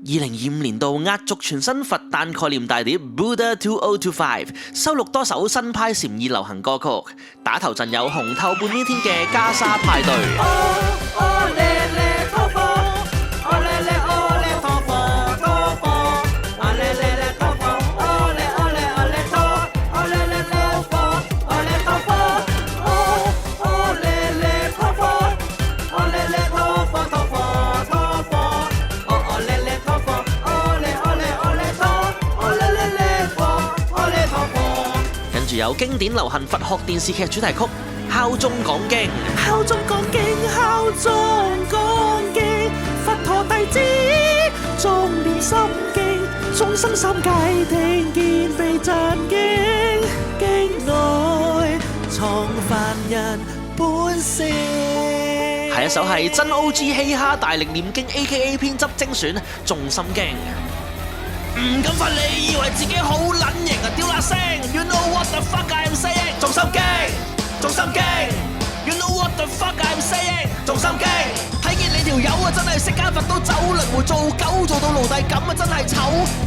2025年度壓軸全新佛誕概念大碟 Buddha 2025收錄多首新派禪意流行歌曲，打頭陣有紅透半邊天嘅袈裟派對。有經典流行佛學電視劇主題曲《敲鐘講經》，敲鐘講經，敲鐘講經，佛陀弟子誦念心經，眾生心界聽見被震驚，經內藏凡人本性。下一首係真 OG 嘻哈大力念經 AKA 編輯精選《眾心經》。唔敢罰你，以為自己好撚型啊！屌啦聲 ，You know what the fuck I'm saying？ 重心經，重心經 ，You know what the fuck I'm saying？ 重心經，睇見你條友啊，真係釋迦佛都走輪迴做狗，做到奴隸咁啊，真係醜。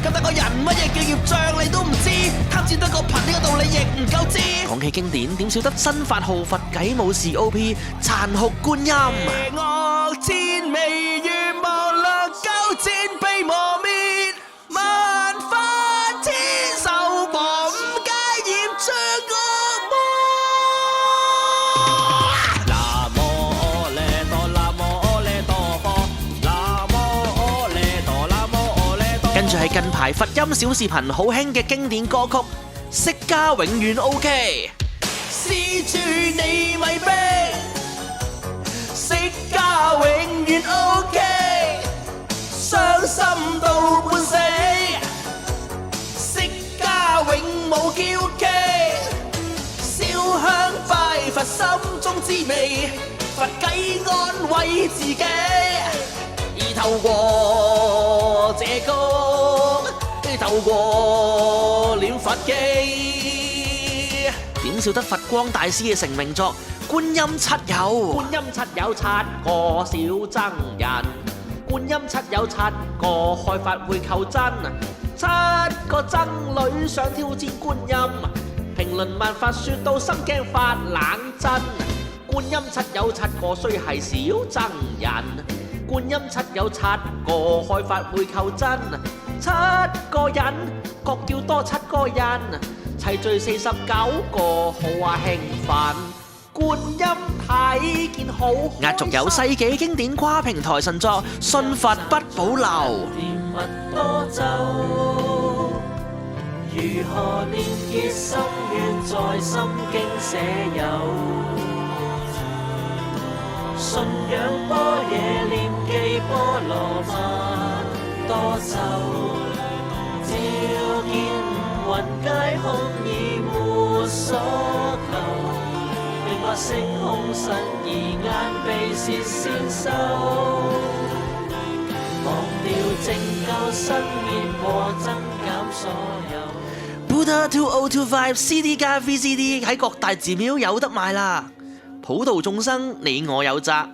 咁得個人乜嘢叫業障你都唔知，貪錢得個貧呢個道理亦唔夠知。講起經典，點少得新法號佛偈武士 OP 殘酷觀音。邪惡千微願望落鳩戰被磨滅。萬法千受亡，五戒業障惡魔。南無阿彌陀，南無阿彌陀佛，南無阿彌陀，南無阿彌陀。跟住係近排佛音小視頻好興嘅經典歌曲《釋迦永遠 OK》。施主你咪逼，釋迦永遠 OK。傷心到半死，釋迦永冇嬌氣，燒香拜佛心中滋味，佛偈安慰自己，而透過這曲，透過念佛經，點少得佛光大師嘅成名作《觀音七友》。觀音七友七個小僧人。觀音七有七個開發會求真，七個僧侶想挑戰觀音，評論萬法說到心驚發冷震。觀音七有七個雖係小僧人，觀音七有七個開發會求真，七個人各叫多七個人，齊聚49個好啊興奮。觀音睇見好，壓軸有世紀經典跨平台神作《信佛不保留》。甜蜜多咒，如何連結心願在心經寫有，信仰般若念記波羅蜜多咒，照見五蘊皆空已沒所求。星空神而眼鼻舌先收，忘掉拯救生滅和增減所有。Buddha 2025 CD 加 VCD 喺各大寺廟有得賣啦，普度眾生你我有責。